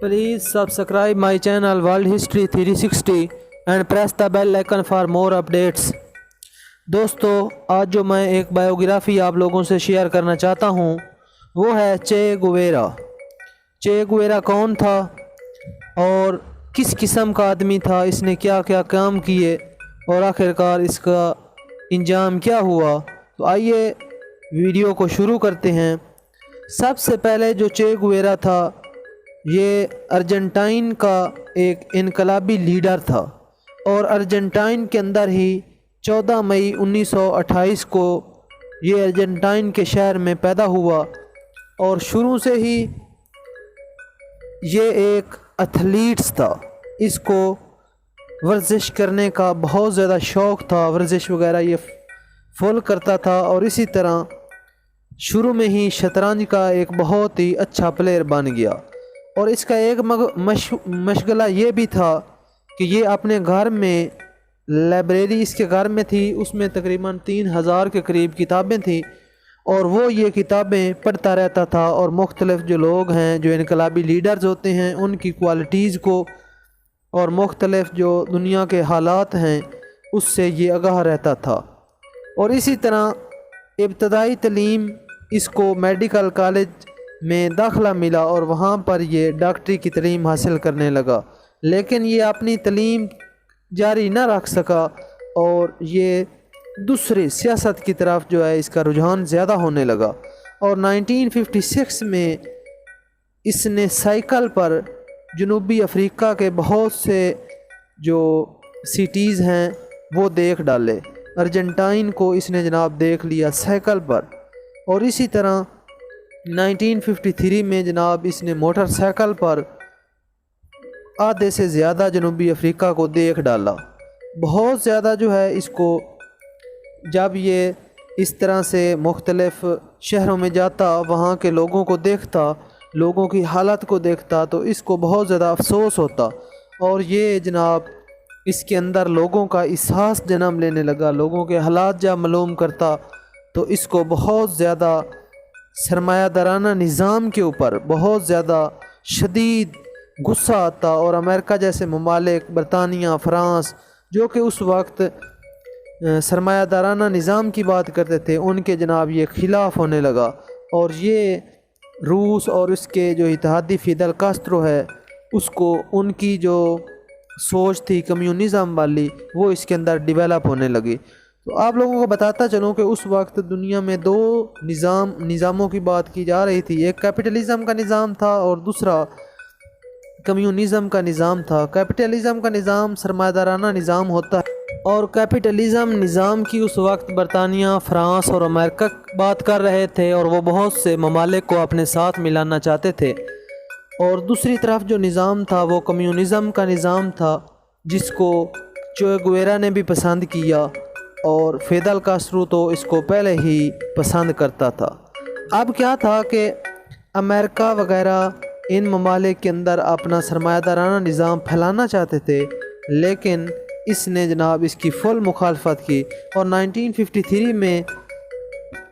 Please subscribe my channel World History 360 and press the bell icon for more updates. दोस्तों, आज जो मैं एक बायोग्राफी आप लोगों से शेयर करना चाहता हूँ वो है चे गुवेरा। चे गुवेरा कौन था और किस किस्म का आदमी था, इसने क्या क्या काम किए और आखिरकार इसका इंजाम क्या हुआ। तो आइए वीडियो को शुरू करते हैं। सबसे पहले जो चे गुवेरा था ये अर्जेंटाइन का एक इनकलाबी लीडर था और अर्जेंटाइन के अंदर ही 14 मई 1928 को ये अर्जेंटाइन के शहर में पैदा हुआ और शुरू से ही ये एक एथलीट्स था। इसको वर्जिश करने का बहुत ज़्यादा शौक़ था, वर्जिश वगैरह ये फुल करता था और इसी तरह शुरू में ही शतरंज का एक बहुत ही अच्छा प्लेयर बन गया। और इसका एक मशगला ये भी था कि ये अपने घर में लाइब्रेरी इसके घर में थी, उसमें तकरीबन 3000 के करीब किताबें थी और वो ये किताबें पढ़ता रहता था और मुख्तलिफ़ जो लोग हैं, जो इनकलाबी लीडर्स होते हैं, उनकी क्वालिटीज़ को और मुख्तलिफ़ जो दुनिया के हालात हैं उससे ये आगाह रहता था। और इसी तरह इब्तदाई तलीम इसको मेडिकल कॉलेज में दाखिला मिला और वहाँ पर ये डॉक्टरी की तलीम हासिल करने लगा, लेकिन ये अपनी तलीम जारी न रख सका और ये दूसरी सियासत की तरफ जो है इसका रुझान ज़्यादा होने लगा। और 1956 में इसने साइकिल पर जनूबी अफ्रीका के बहुत से जो सिटीज़ हैं वो देख डाले। अर्जेंटाइन को इसने जनाब देख लिया साइकिल पर। और इसी तरह 1953 में जनाब इसने मोटरसाइकिल पर आधे से ज़्यादा जनूबी अफ्रीका को देख डाला। बहुत ज़्यादा जो है इसको जब ये इस तरह से मुख्तलिफ़ शहरों में जाता, वहाँ के लोगों को देखता, लोगों की हालत को देखता तो इसको बहुत ज़्यादा अफसोस होता और ये जनाब इसके अंदर लोगों का एहसास जन्म लेने लगा। लोगों के हालात जब मालूम करता तो इसको बहुत ज़्यादा सरमायादाराना निज़ाम के ऊपर बहुत ज़्यादा शदीद गुस्सा आता और अमेरिका जैसे ममालिक, बरतानिया, फ़्रांस, जो कि उस वक्त सरमायादाराना निज़ाम की बात करते थे, उनके जनाब ये ख़िलाफ़ होने लगा। और ये रूस और उसके जो इत्तेहादी फिदल कास्ट्रो है उसको उनकी जो सोच थी कम्युनिज़म वाली वो इसके अंदर डेवलप होने लगी। तो आप लोगों को बताता चलूँ कि उस वक्त दुनिया में दो निज़ामों की बात की जा रही थी। एक कैपिटलिज़म का निज़ाम था और दूसरा कम्युनिज़म का निज़ाम था। कैपिटलिज़म का निज़ाम सरमायादाराना निज़ाम होता है और कैपिटलिज़म निज़ाम की उस वक्त बरतानिया, फ़्रांस और अमेरिका बात कर रहे थे और वो बहुत से ममालिक को अपने साथ मिलाना चाहते थे। और दूसरी तरफ जो निज़ाम था वो कम्युनिज़म का निज़ाम था जिसको चे गुवेरा ने भी पसंद किया और फिदल कास्ट्रो तो इसको पहले ही पसंद करता था। अब क्या था कि अमेरिका वगैरह इन ममालिक के अंदर अपना सरमायादाराना निज़ाम फैलाना चाहते थे, लेकिन इसने जनाब इसकी फुल मुखालफत की। और 1953 में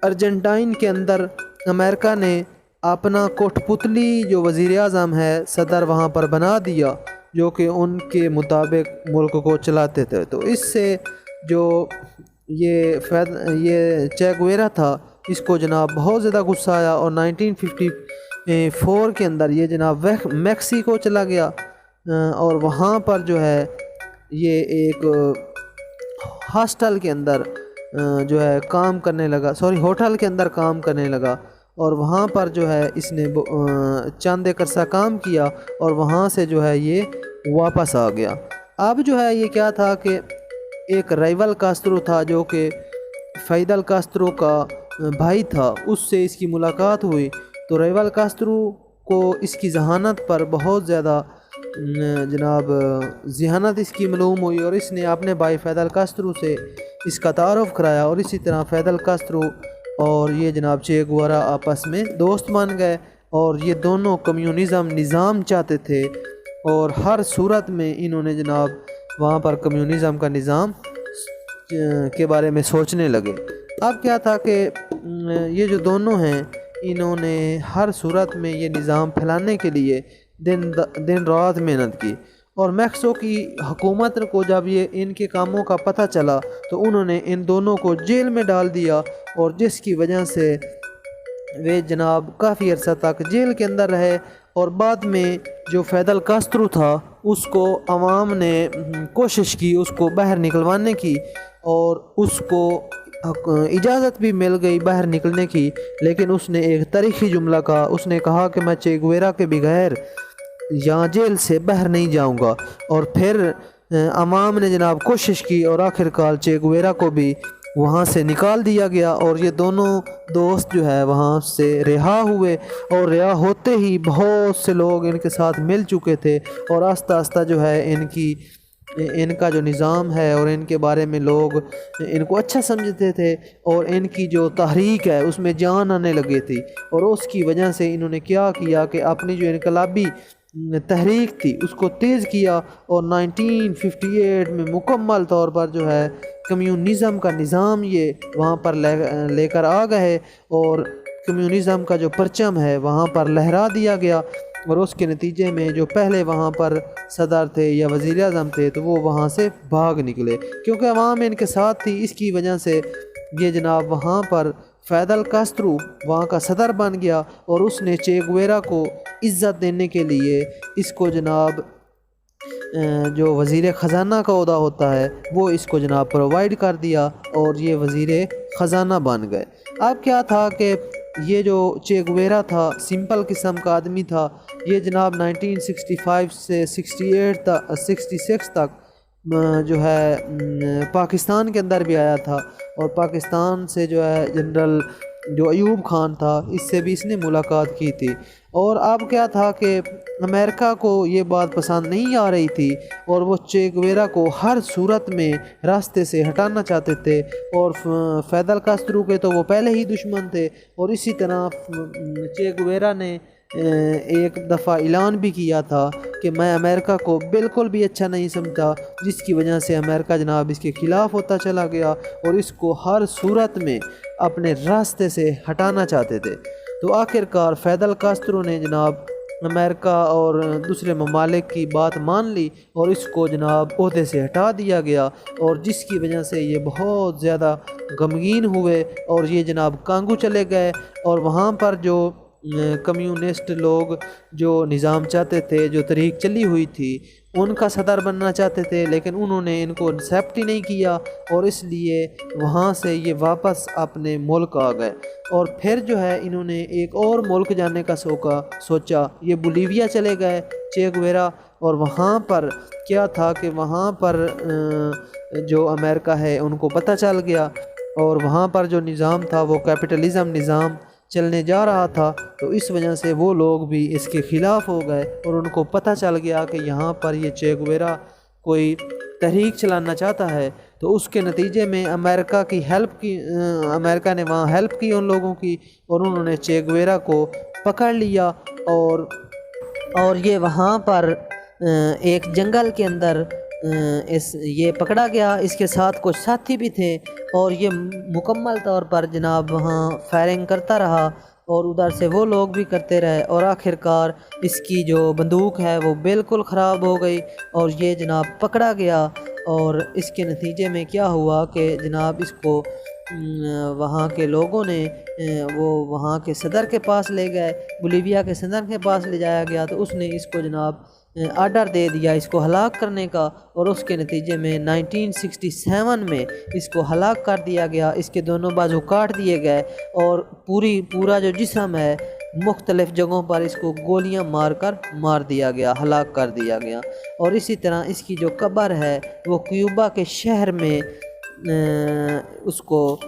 अर्जेंटाइन के अंदर अमेरिका ने अपना कोठपुतली जो वज़ीर आज़म है, सदर वहाँ पर बना दिया जो कि उनके मुताबिक मुल्क को चलाते थे। तो इससे जो ये चे गुवेरा था इसको जनाब बहुत ज़्यादा गुस्सा आया और 1954 के अंदर ये जनाब मैक्सिको चला गया और वहाँ पर जो है ये एक हॉस्टल के अंदर जो है काम करने लगा, होटल के अंदर काम करने लगा और वहाँ पर जो है इसने चंद एक अरसा काम किया और वहाँ से जो है ये वापस आ गया। अब जो है ये क्या था कि एक राइवल कास्ट्रो था जो कि फिदल कास्ट्रो का भाई था, उससे इसकी मुलाकात हुई। तो राइवल कास्ट्रो को इसकी जहानत पर बहुत ज़्यादा जनाब जहानत इसकी मालूम हुई और इसने अपने भाई फिदल कास्ट्रो से इसका तारुफ कराया और इसी तरह फिदल कास्ट्रो और ये जनाब चे गुवेरा आपस में दोस्त बन गए और ये दोनों कम्युनिज़म निज़ाम चाहते थे और हर सूरत में इन्होंने जनाब वहाँ पर कम्युनिज़म का निज़ाम के बारे में सोचने लगे। अब क्या था कि ये जो दोनों हैं इन्होंने हर सूरत में ये निज़ाम फैलाने के लिए दिन रात मेहनत की। और मैक्सो की हुकूमत को जब ये इनके कामों का पता चला तो उन्होंने इन दोनों को जेल में डाल दिया, और जिसकी वजह से वे जनाब काफ़ी अरसा तक जेल के अंदर रहे। और बाद में जो फैदल कास्त्रो था उसको अवाम ने कोशिश की उसको बाहर निकलवाने की, और उसको इजाज़त भी मिल गई बाहर निकलने की। लेकिन उसने एक तारीखी जुमला कहा, उसने कहा कि मैं चे गुवेरा के बगैर यहाँ जेल से बाहर नहीं जाऊँगा। और फिर अवाम ने जनाब कोशिश की और आखिरकार चे गुवेरा को भी वहाँ से निकाल दिया गया, और ये दोनों दोस्त जो है वहाँ से रिहा हुए। और रिहा होते ही बहुत से लोग इनके साथ मिल चुके थे, और आस्ता आस्ता जो है इनका जो निज़ाम है और इनके बारे में लोग इनको अच्छा समझते थे, और इनकी जो तहरीक है उसमें जान आने लगी थी। और उसकी वजह से इन्होंने क्या किया कि अपनी जो इनकलाबी तहरीक थी उसको तेज़ किया, और 1958 में मुकम्मल तौर पर जो है कम्युनिज़म का निज़ाम ये वहाँ पर लेकर आ गए, और कम्युनिज़म का जो परचम है वहाँ पर लहरा दिया गया। और उसके नतीजे में जो पहले वहाँ पर सदर थे या वज़ीर आज़म थे तो वो वहाँ से भाग निकले, क्योंकि अवाम इनके साथ थी। इसकी वजह से ये जनाब वहाँ पर फैदल कास्त्रो वहाँ का सदर बन गया, और उसने चे गुवेरा को इज़्ज़त देने के लिए इसको जनाब जो वज़ीर ख़जाना का ओहदा होता है वो इसको जनाब प्रोवाइड कर दिया, और ये वज़ीर ख़जाना बन गए। अब क्या था कि ये जो चे गुवेरा था सिंपल किस्म का आदमी था। ये जनाब 1965 से 66 तक जो है पाकिस्तान के अंदर भी आया था, और पाकिस्तान से जो है जनरल जो अयूब खान था इससे भी इसने मुलाकात की थी। और अब क्या था कि अमेरिका को ये बात पसंद नहीं आ रही थी, और वो चे गुवेरा को हर सूरत में रास्ते से हटाना चाहते थे। और फैदल कास्त्रो के तो वो पहले ही दुश्मन थे, और इसी तरह चे गुवेरा ने एक दफ़ा ऐलान भी किया था कि मैं अमेरिका को बिल्कुल भी अच्छा नहीं समझता, जिसकी वजह से अमेरिका जनाब इसके ख़िलाफ़ होता चला गया और इसको हर सूरत में अपने रास्ते से हटाना चाहते थे। तो आखिरकार फैदल कास्त्रो ने जनाब अमेरिका और दूसरे ममालिक की बात मान ली, और इसको जनाब ओहदे से हटा दिया गया, और जिसकी वजह से ये बहुत ज़्यादा गमगीन हुए, और ये जनाब कांगो चले गए। और वहाँ पर जो कम्युनिस्ट लोग जो निज़ाम चाहते थे, जो तहरीक चली हुई थी, उनका सदर बनना चाहते थे, लेकिन उन्होंने इनको एक्सेप्ट ही नहीं किया, और इसलिए वहाँ से ये वापस अपने मुल्क आ गए। और फिर जो है इन्होंने एक और मुल्क जाने का सोचा, ये बोलीविया चले गए चे गुवेरा। और वहाँ पर क्या था कि वहाँ पर जो अमेरिका है उनको पता चल गया, और वहाँ पर जो निज़ाम था वो कैपिटलिज़म निज़ाम चलने जा रहा था, तो इस वजह से वो लोग भी इसके ख़िलाफ़ हो गए, और उनको पता चल गया कि यहाँ पर ये चे गुवेरा कोई तहरीक चलाना चाहता है। तो उसके नतीजे में अमेरिका ने वहाँ हेल्प की उन लोगों की, और उन्होंने चे गुवेरा को पकड़ लिया, और ये वहाँ पर एक जंगल के अंदर ये पकड़ा गया। इसके साथ कुछ साथी भी थे, और ये मुकम्मल तौर पर जनाब वहाँ फायरिंग करता रहा, और उधर से वो लोग भी करते रहे, और आखिरकार इसकी जो बंदूक है वो बिल्कुल ख़राब हो गई, और ये जनाब पकड़ा गया। और इसके नतीजे में क्या हुआ कि जनाब इसको वहाँ के लोगों ने वो वहाँ के सदर के पास ले गए, बोलीविया के सदर के पास ले जाया गया। तो उसने इसको जनाब आर्डर दे दिया इसको हलाक करने का, और उसके नतीजे में 1967 में इसको हलाक कर दिया गया। इसके दोनों बाजू काट दिए गए, और पूरा जो जिस्म है मुख्तलिफ़ जगहों पर इसको गोलियां मार दिया गया, हलाक कर दिया गया। और इसी तरह इसकी जो कब्र है वो क्यूबा के शहर में उसको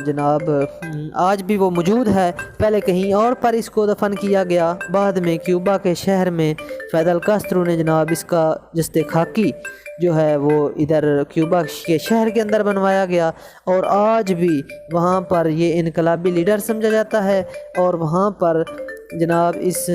जनाब आज भी वो मौजूद है। पहले कहीं और पर इसको दफन किया गया, बाद में क्यूबा के शहर में फैदल कास्त्रो ने जनाब इसका जस्ते खाकी जो है वो इधर क्यूबा के शहर के अंदर बनवाया गया, और आज भी वहाँ पर ये इनकलाबी लीडर समझा जाता है। और वहाँ पर जनाब इस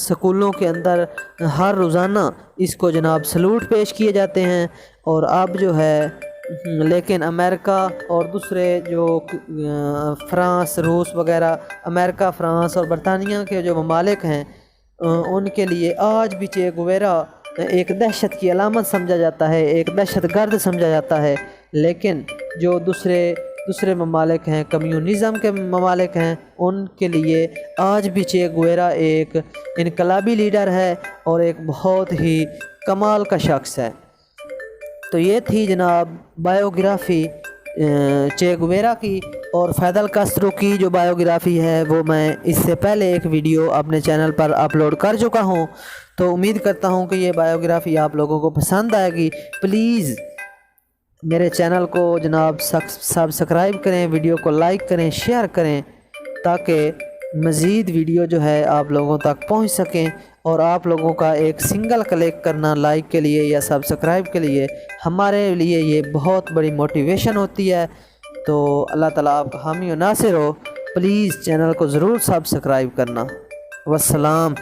स्कूलों के अंदर हर रोज़ाना इसको जनाब सलूट पेश किए जाते हैं। और अब जो है लेकिन अमेरिका और दूसरे जो फ्रांस, रूस वगैरह, अमेरिका, फ्रांस और बरतानिया के जो ममालिक हैं ان کے لیے آج بھی چے گویرا ایک دہشت کی علامت سمجھا جاتا ہے، ایک دہشت گرد سمجھا جاتا ہے۔ لیکن جو دوسرے ممالک ہیں، کمیونزم کے ممالک ہیں، ان کے لیے آج بھی چے گویرا ایک انقلابی لیڈر ہے اور ایک بہت ہی کمال کا شخص ہے۔ تو یہ تھی جناب بائیوگرافی چے گویرا کی، اور فیدل کاسترو کی جو بائیوگرافی ہے وہ میں اس سے پہلے ایک ویڈیو اپنے چینل پر اپلوڈ کر چکا ہوں۔ تو امید کرتا ہوں کہ یہ بائیوگرافی آپ لوگوں کو پسند آئے گی۔ پلیز میرے چینل کو جناب سبسکرائب کریں، ویڈیو کو لائک کریں، شیئر کریں، تاکہ مزید ویڈیو جو ہے آپ لوگوں تک پہنچ سکیں، اور آپ لوگوں کا ایک سنگل کلک کرنا لائک کے لیے یا سبسکرائب کے لیے ہمارے لیے یہ بہت بڑی موٹیویشن ہوتی ہے۔ تو اللہ تعالیٰ آپ کا حامی و ناصر ہو۔ پلیز چینل کو ضرور سبسکرائب کرنا۔ والسلام۔